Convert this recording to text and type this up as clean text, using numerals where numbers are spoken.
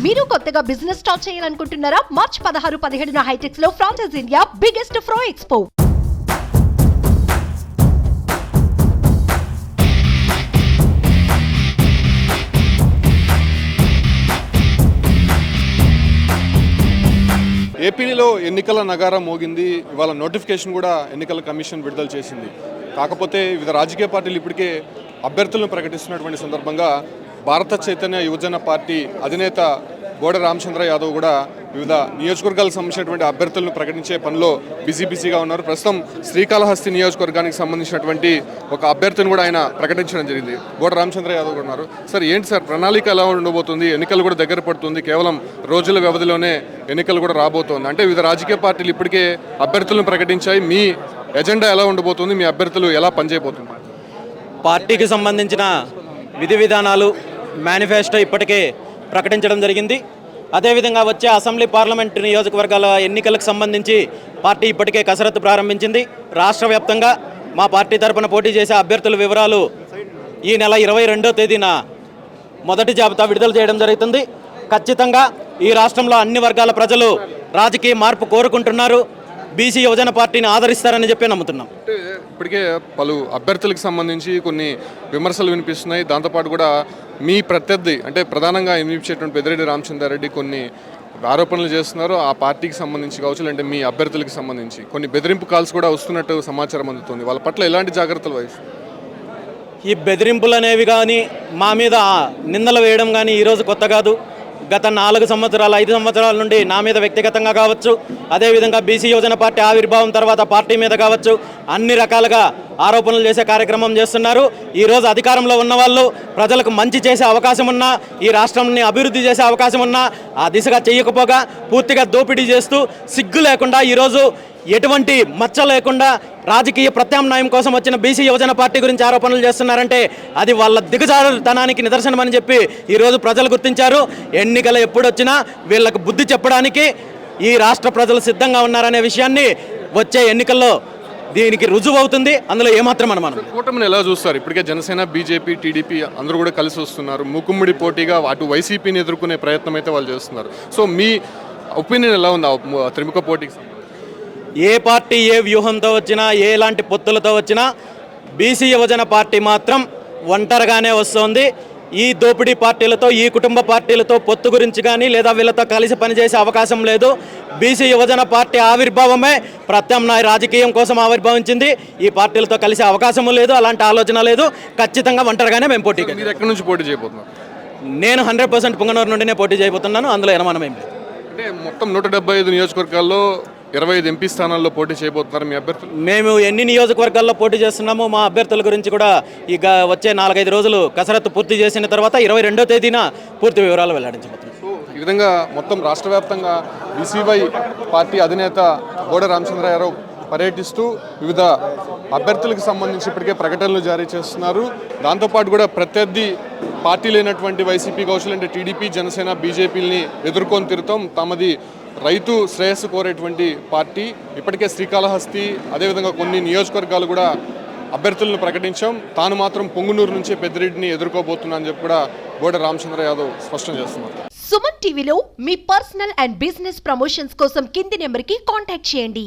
మీరు కొత్తగా business start చేయాలనుకుంటున్నారా? మార్చ్ 16-17 హైటెక్స్ లో ఫ్రాన్సెస్ ఇండియా బిగ్గెస్ట్ ఫ్రో ఎక్స్పో. ఏపీలో ఎన్నికల నగారం మోగింది. ఇవాళ నోటిఫికేషన్ కూడా ఎన్నికల కమిషన్ విడుదల చేసింది. కాకపోతే వివిధ రాజకీయ పార్టీలు ఇప్పటికే అభ్యర్థులను ప్రకటిస్తున్నటువంటి సందర్భంగా భారత చైతన్య యువజన పార్టీ అధినేత బోడే రామచంద్ర యాదవ్ కూడా వివిధ నియోజకవర్గాలకు సంబంధించినటువంటి అభ్యర్థులను ప్రకటించే పనిలో బిజీగా ఉన్నారు. ప్రస్తుతం శ్రీకాళహస్తి నియోజకవర్గానికి సంబంధించినటువంటి ఒక అభ్యర్థిని కూడా ఆయన ప్రకటించడం జరిగింది. బోడే రామచంద్ర యాదవ్ ఉన్నారు. సార్, ఏంటి సార్ ప్రణాళిక ఎలా ఉండబోతుంది? ఎన్నికలు కూడా దగ్గర పడుతుంది. కేవలం రోజుల వ్యవధిలోనే ఎన్నికలు కూడా రాబోతోంది. అంటే వివిధ రాజకీయ పార్టీలు ఇప్పటికే అభ్యర్థులను ప్రకటించాయి. మీ ఎజెండా ఎలా ఉండబోతుంది? మీ అభ్యర్థులు ఎలా పనిచేయబోతుంది? పార్టీకి సంబంధించిన విధి విధానాలు మేనిఫెస్టో ఇప్పటికే ప్రకటించడం జరిగింది. అదేవిధంగా వచ్చే అసెంబ్లీ పార్లమెంటు నియోజకవర్గాల ఎన్నికలకు సంబంధించి పార్టీ ఇప్పటికే కసరత్తు ప్రారంభించింది. రాష్ట్ర వ్యాప్తంగా మా పార్టీ తరఫున పోటీ చేసే అభ్యర్థుల వివరాలు ఈ నెల 22వ తేదీన మొదటి జాబితా విడుదల చేయడం జరుగుతుంది. ఖచ్చితంగా ఈ రాష్ట్రంలో అన్ని వర్గాల ప్రజలు రాజకీయ మార్పు కోరుకుంటున్నారు. బీసీ యువజన పార్టీని ఆదరిస్తారని చెప్పి నమ్ముతున్నాం. ఇప్పటికే పలు అభ్యర్థులకు సంబంధించి కొన్ని విమర్శలు వినిపిస్తున్నాయి. దాంతోపాటు కూడా మీ ప్రత్యర్థి అంటే ప్రధానంగా వినిపించేటువంటి పెద్దిరెడ్డి రామచంద్రారెడ్డి కొన్ని ఆరోపణలు చేస్తున్నారు. ఆ పార్టీకి సంబంధించి కావచ్చు, అంటే మీ అభ్యర్థులకు సంబంధించి కొన్ని బెదిరింపు కాల్స్ కూడా వస్తున్నట్టు సమాచారం అందుతుంది. వాళ్ళ పట్ల ఎలాంటి జాగ్రత్తలు వహిస్తారు? ఈ బెదిరింపులు అనేవి కానీ మా మీద నిందలు వేయడం కానీ ఈరోజు కొత్త కాదు. గత 4 సంవత్సరాలు 5 సంవత్సరాల నుండి నా మీద వ్యక్తిగతంగా కావచ్చు, అదేవిధంగా బీసీ యువజన పార్టీ ఆవిర్భావం తర్వాత పార్టీ మీద కావచ్చు, అన్ని రకాలుగా ఆరోపణలు చేసే కార్యక్రమం చేస్తున్నారు. ఈరోజు అధికారంలో ఉన్న వాళ్ళు ప్రజలకు మంచి చేసే అవకాశం ఉన్నా, ఈ రాష్ట్రాన్ని అభివృద్ధి చేసే అవకాశం ఉన్నా ఆ దిశగా చేయకపోగా పూర్తిగా దోపిడీ చేస్తూ సిగ్గు లేకుండా ఈరోజు ఎటువంటి మచ్చ లేకుండా రాజకీయ ప్రత్యామ్నాయం కోసం వచ్చిన బీసీ యువజన పార్టీ గురించి ఆరోపణలు చేస్తున్నారంటే అది వాళ్ళ దిగజారుతనానికి నిదర్శనమని చెప్పి ఈరోజు ప్రజలు గుర్తించారు. ఎన్నికలు ఎప్పుడొచ్చినా వీళ్ళకు బుద్ధి చెప్పడానికి ఈ రాష్ట్ర ప్రజలు సిద్ధంగా ఉన్నారనే విషయాన్ని వచ్చే ఎన్నికల్లో దీనికి రుజువు అవుతుంది. అందులో ఏమాత్రం అనుమానం. కూటమిని ఎలా చూస్తారు? ఇప్పటికే జనసేన, బీజేపీ, టీడీపీ అందరూ కూడా కలిసి వస్తున్నారు. మూకుమ్మడి పోటీగా అటు వైసీపీని ఎదుర్కొనే ప్రయత్నం అయితే వాళ్ళు చేస్తున్నారు. సో మీ ఒపీనియన్ ఎలా ఉంది త్రిముఖ పోటీకి? ఏ పార్టీ ఏ వ్యూహంతో వచ్చినా, ఎలాంటి పొత్తులతో వచ్చినా బీసీ యువజన పార్టీ మాత్రం ఒంటరిగానే వస్తుంది. ఈ దోపిడీ పార్టీలతో, ఈ కుటుంబ పార్టీలతో పొత్తు గురించి కానీ లేదా వీళ్ళతో కలిసి పనిచేసే అవకాశం లేదు. బీసీ యువజన పార్టీ ఆవిర్భావమే ప్రత్యామ్నాయ రాజకీయం కోసం ఆవిర్భవించింది. ఈ పార్టీలతో కలిసే అవకాశము లేదు, అలాంటి ఆలోచన లేదు. ఖచ్చితంగా ఒంటరిగానే మేము పోటీ. మీరు ఎక్కడి నుంచి పోటీ చేయబోతున్నారు? నేను 100% పుంగనూరు నుండినే పోటీ చేయబోతున్నాను. అందులో అనుమానం ఏం లేదు. అంటే మొత్తం 175 నియోజకవర్గాల్లో 25 ఎంపీ స్థానాల్లో పోటీ చేయబోతున్నారు మీ అభ్యర్థులు. మేము ఎన్ని నియోజకవర్గాల్లో పోటీ చేస్తున్నామో మా అభ్యర్థుల గురించి కూడా ఇక వచ్చే 4-5 రోజులు కసరత్తు పూర్తి చేసిన తర్వాత 22వ తేదీన పూర్తి వివరాలు వెల్లడించబోతున్నాం. సో ఈ విధంగా మొత్తం రాష్ట్ర వ్యాప్తంగా బీసీవై పార్టీ అధినేత బోడే రామచంద్ర యాదవ్ పర్యటిస్తూ వివిధ అభ్యర్థులకు సంబంధించి ఇప్పటికే ప్రకటనలు జారీ చేస్తున్నారు. దాంతోపాటు కూడా ప్రత్యర్థి పార్టీ లేనటువంటి వైసీపీ కావచ్చు, అంటే టీడీపీ, జనసేన, బీజేపీని ఎదుర్కొని తిరుగుతాం. తమది రైతు శ్రేయస్సు కోరేటువంటి పార్టీ. ఇప్పటికే శ్రీకాళహస్తి అదేవిధంగా కొన్ని నియోజకవర్గాలు కూడా అభ్యర్థులను ప్రకటించాం. తాను మాత్రం పొంగునూరు నుంచి పెద్దిరెడ్డిని ఎదుర్కోబోతున్నా అని చెప్పి కూడా బోడే రామచంద్ర యాదవ్ స్పష్టం చేస్తున్నారు. సుమన్ టీవీలో మీ పర్సనల్ అండ్ బిజినెస్ ప్రమోషన్స్ కోసం కింది నెంబర్కి కాంటాక్ట్ చేయండి.